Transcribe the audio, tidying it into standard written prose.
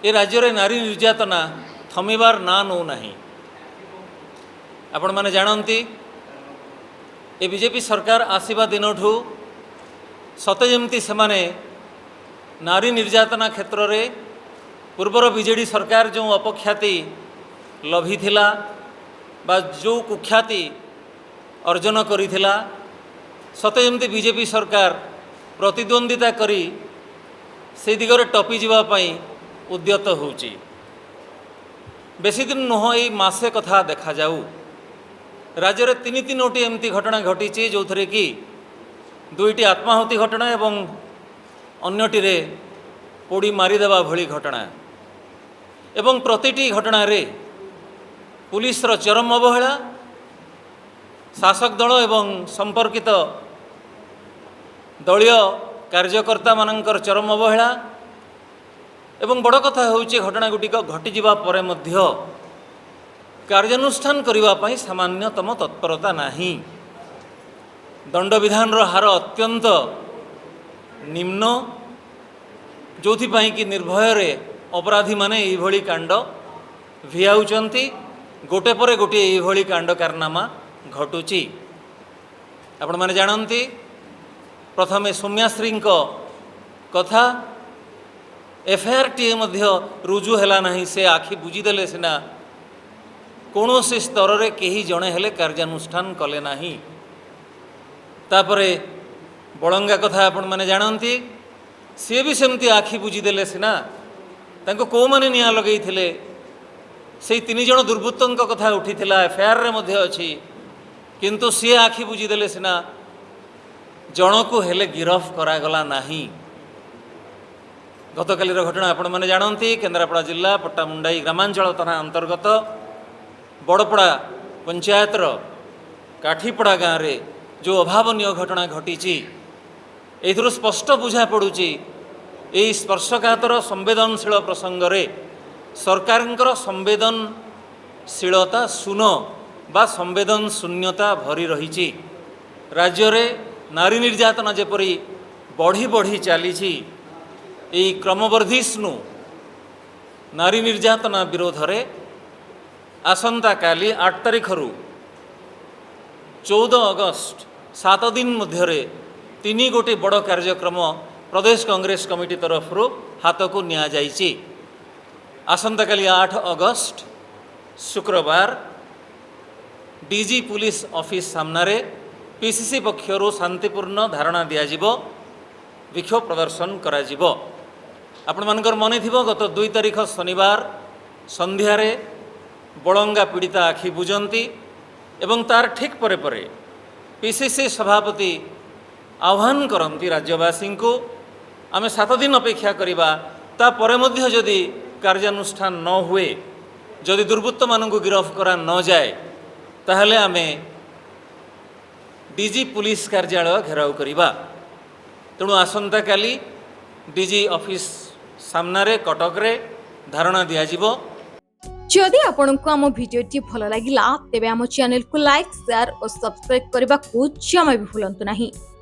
ए राज्य रे नारी निर्यातना थमिबार ना नौ नहीं। आपण माने जानती ए बीजेपी सरकार आसीबा दिनठू सते जेमती सेमाने नारी निर्यातना क्षेत्र रे पूर्वर बीजेडी सरकार जो अपख्याति लभी थिला बा जो कुख्याति अर्जन करिथिला सते जेमती बीजेपी सरकार प्रतिद्वंदिता करी से दिगरे टपी जीवा पई उद्यत होउची। बेसी दिन नुह ये मासे कथा देखा जाऊ राज्य में तीन तीनोटी एमती घटना घटी जो थे कि दुईटी आत्माहुति घटना एवं अन्यटी रे पोड़ी मारिदेवा भली घटना एवं प्रतिटी घटना रे पुलिस रो चरम अवहेला शासक दल एवं संपर्कित दलीय कार्यकर्ता मानकर चरम अवहेला एवं बड़ कथा होउची घटना गुटिक घटिजिबा परे मध्य कार्यानुष्ठान करने सामान्यतम तत्परता नहीं। दंड विधान हार अत्यंत निम्न जो कि निर्भय रे अपराधी माने यही कांड भिआउचंती गोटे पर गोटे यही कांड कारनामा घटुची। आपण माने जानती प्रथमे सौम्याश्री कथा एफआईआर टी रुजु हैला नहीं से आखि बुझीदेले सिना कौन से स्तर रे कहीं जड़े हेले कार्यानुष्ठान कले नहीं। तापरे बड़ंगा कथा आपण माने जानती सी भी सेमती आखि बुझीदेले सिना तांको को माने निया लगई थिले से तीन जण दुर्बृत्तों कथा उठीथिला एफआईआर रे मध्ये अछि किंतु सी आखि बुझीदेले सिना जणको हेले गिरफ करागला नहीं। गतकालीर घटना आपण माने जानती केन्द्रापड़ा जिला पट्टामुंडाई ग्रामांचल थाना अंतर्गत बड़पड़ा पंचायतर काठीपड़ा गाँव रे जो अभावनीय घटना घटी एथुरु स्पष्ट बुझा पड़ुची यही स्पर्शकातर संवेदनशील प्रसंग रे सरकारंकर संवेदनशीलता शून्य बा संवेदन शून्यता भरी रही। राज्य रे नारी निर्यातना जेपरी बढ़ी बढ़ी चली यही क्रमवर्धिष्णु नारी निर्यातना विरोध रे आसंता काली 8 तारिख रु 14 अगस्त 7 दिन मध्य 3 गोटी बड़ कार्यक्रम प्रदेश कांग्रेस कमिटी तरफ हाथ को निया जाइछि। आसंता काली 8 अगस्त शुक्रवार डीजी पुलिस ऑफिस सामने पीसीसी पक्षर शांतिपूर्ण धारणा दियाजिबो विक्षोभ प्रदर्शन कराजिबो। आपण मानकर मने थिबो गत 2 तारिख शनिवार संध्यारे बड़ंगा पीड़िता आखि बुझंती एवं तार ठीक परे परे पीसीसी सभापति आह्वान करती राज्यवासी को आमे 7 दिन अपेक्षा करिबा ता परे मध्य जदि कार्यानुष्ठान न हुए जदि दुर्बृत्त मानकु गिरफ करा न जाए ताहले आमे डीजी पुलिस कार्यालय घेराव करिबा। तेणु आसंता काली डीजी ऑफिस सामने कटक रे धारणा दियाजिबो। जदि आपंक आम भिडी भल लगा तेब आम चैनल को लाइक शेयर और सब्सक्राइब करने को जमा भी भूलु नहीं।